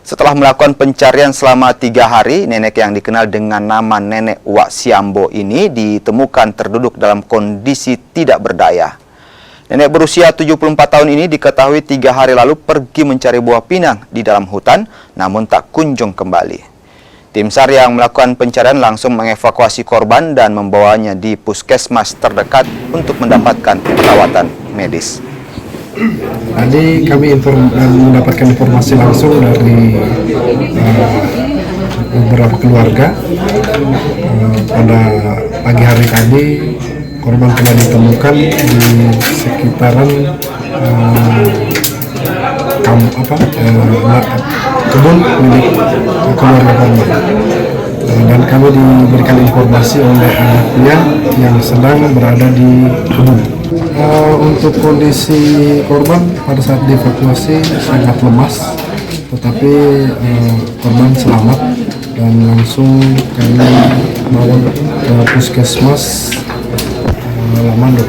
Setelah melakukan pencarian selama 3 hari, nenek yang dikenal dengan nama Nenek Wak Siambo ini ditemukan terduduk dalam kondisi tidak berdaya. Nenek berusia 74 tahun ini diketahui 3 hari lalu pergi mencari buah pinang di dalam hutan, namun tak kunjung kembali. Tim SAR yang melakukan pencarian langsung mengevakuasi korban dan membawanya di puskesmas terdekat untuk mendapatkan perawatan medis. Tadi kami mendapatkan informasi langsung dari beberapa keluarga. Pada pagi hari tadi korban telah ditemukan di sekitaran kebun milik keluarga korban. Dan kami diberikan informasi oleh anaknya yang sedang berada di kebun. Untuk kondisi korban pada saat dievakuasi sangat lemas, tetapi korban selamat dan langsung kami bawa ke puskesmas Lamanduk.